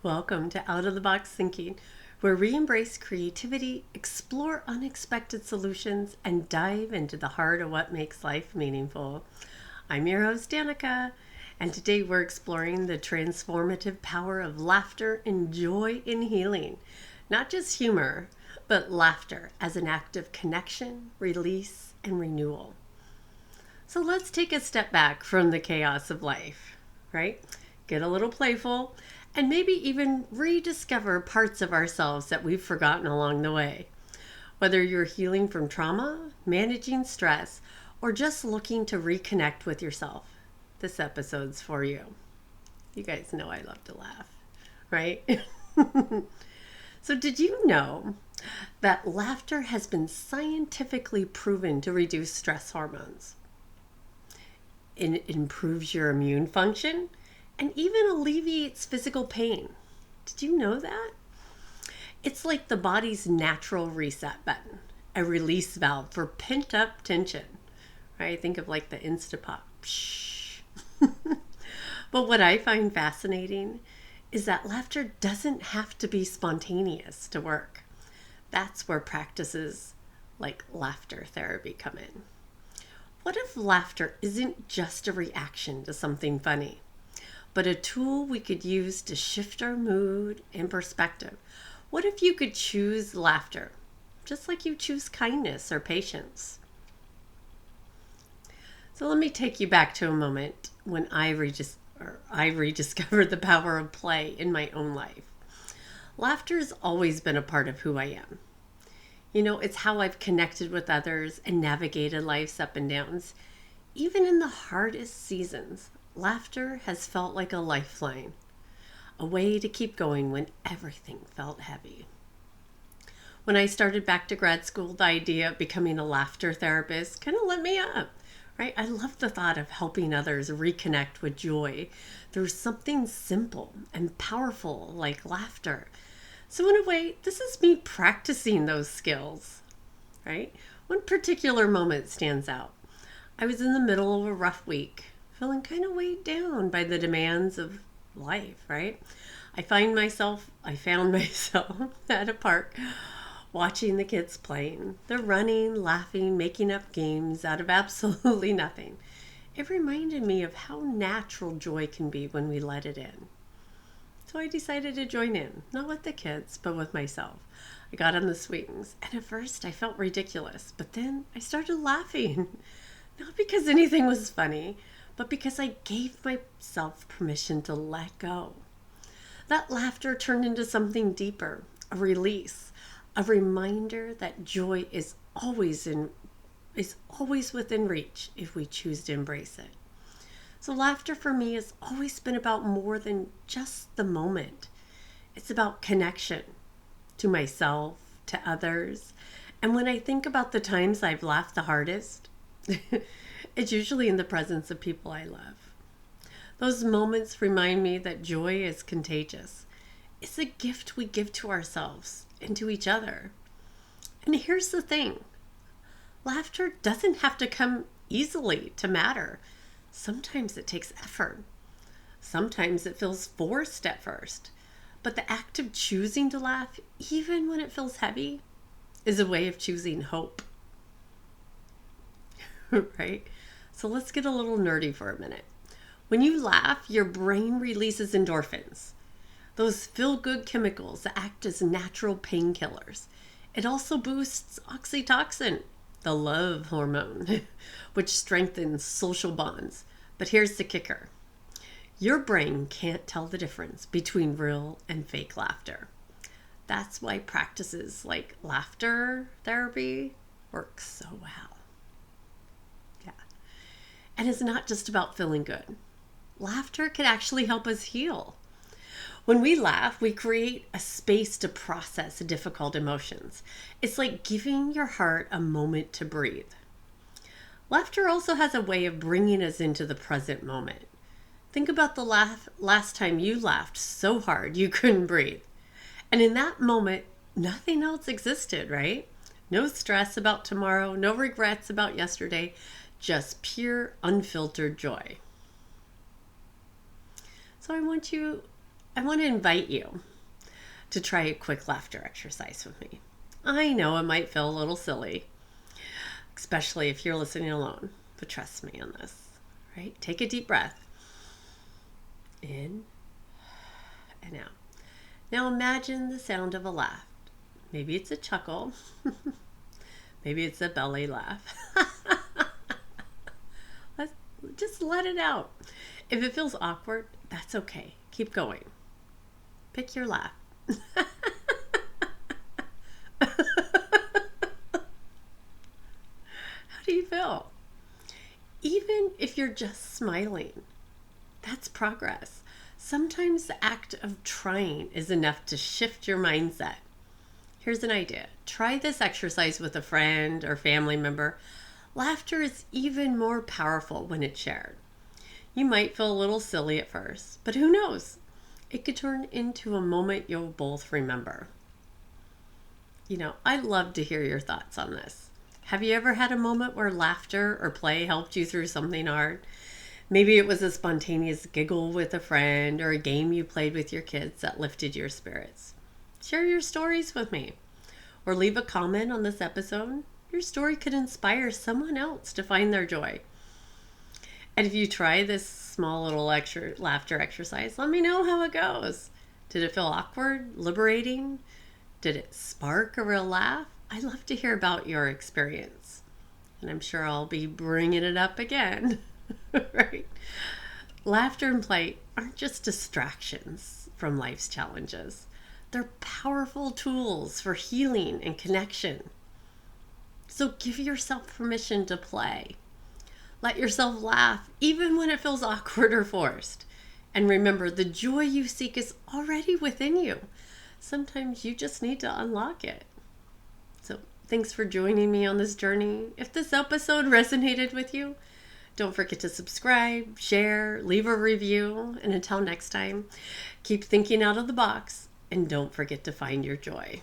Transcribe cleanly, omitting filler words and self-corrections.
Welcome to Out of the Box Thinking, where we embrace creativity, explore unexpected solutions, and dive into the heart of what makes life meaningful. I'm your host, Danica, and today we're exploring the transformative power of laughter and joy in healing. Not just humor, but laughter as an act of connection, release, and renewal. So let's take a step back from the chaos of life, right? Get a little playful and maybe even rediscover parts of ourselves that we've forgotten along the way. Whether you're healing from trauma, managing stress, or just looking to reconnect with yourself, this episode's for you. You guys know I love to laugh, right? So, did you know that laughter has been scientifically proven to reduce stress hormones? It improves your immune function and even alleviates physical pain. Did you know that? It's like the body's natural reset button, a release valve for pent up tension. Right? Think of like the Instapot. But what I find fascinating is that laughter doesn't have to be spontaneous to work. That's where practices like laughter therapy come in. What if laughter isn't just a reaction to something funny, but a tool we could use to shift our mood and perspective? What if you could choose laughter, just like you choose kindness or patience? So let me take you back to a moment when I rediscovered the power of play in my own life. Laughter has always been a part of who I am. You know, it's how I've connected with others and navigated life's up and downs. Even in the hardest seasons, laughter has felt like a lifeline, a way to keep going when everything felt heavy. When I started back to grad school, the idea of becoming a laughter therapist kind of lit me up, right? I love the thought of helping others reconnect with joy through something simple and powerful like laughter. So in a way, this is me practicing those skills, right? One particular moment stands out. I was in the middle of a rough week, feeling kind of weighed down by the demands of life, right? I found myself at a park watching the kids playing. They're running, laughing, making up games out of absolutely nothing. It reminded me of how natural joy can be when we let it in. So I decided to join in, not with the kids, but with myself. I got on the swings, and at first I felt ridiculous, but then I started laughing. Not because anything was funny, but because I gave myself permission to let go. That laughter turned into something deeper, a release, a reminder that joy is always within reach if we choose to embrace it. So laughter for me has always been about more than just the moment. It's about connection to myself, to others. And when I think about the times I've laughed the hardest, it's usually in the presence of people I love. Those moments remind me that joy is contagious. It's a gift we give to ourselves and to each other. And here's the thing. Laughter doesn't have to come easily to matter. Sometimes it takes effort. Sometimes it feels forced at first. But the act of choosing to laugh, even when it feels heavy, is a way of choosing hope. Right? So let's get a little nerdy for a minute. When you laugh, your brain releases endorphins, those feel-good chemicals that act as natural painkillers. It also boosts oxytocin, the love hormone, which strengthens social bonds. But here's the kicker. Your brain can't tell the difference between real and fake laughter. That's why practices like laughter therapy work so well. Yeah. And it's not just about feeling good. Laughter can actually help us heal. When we laugh, we create a space to process difficult emotions. It's like giving your heart a moment to breathe. Laughter also has a way of bringing us into the present moment. Think about the last time you laughed so hard you couldn't breathe. And in that moment, nothing else existed, right? No stress about tomorrow, no regrets about yesterday, just pure, unfiltered joy. So I want you I want to invite you to try a quick laughter exercise with me. I know it might feel a little silly, especially if you're listening alone, but trust me on this, right? Take a deep breath in and out. Now imagine the sound of a laugh. Maybe it's a chuckle. Maybe it's a belly laugh. Just let it out. If it feels awkward, that's okay. Keep going. Pick your laugh. How do you feel? Even if you're just smiling, that's progress. Sometimes the act of trying is enough to shift your mindset. Here's an idea. Try this exercise with a friend or family member. Laughter is even more powerful when it's shared. You might feel a little silly at first, but who knows? It could turn into a moment you'll both remember. I'd love to hear your thoughts on this. Have you ever had a moment where laughter or play helped you through something hard? Maybe it was a spontaneous giggle with a friend or a game you played with your kids that lifted your spirits. Share your stories with me or leave a comment on this episode. Your story could inspire someone else to find their joy. And if you try this small little laughter exercise, let me know how it goes. Did it feel awkward, liberating? Did it spark a real laugh? I'd love to hear about your experience. And I'm sure I'll be bringing it up again. Right? Laughter and play aren't just distractions from life's challenges. They're powerful tools for healing and connection. So give yourself permission to play. Let yourself laugh even when it feels awkward or forced. And remember, the joy you seek is already within you. Sometimes you just need to unlock it. So thanks for joining me on this journey. If this episode resonated with you, don't forget to subscribe, share, leave a review. And until next time, keep thinking out of the box and don't forget to find your joy.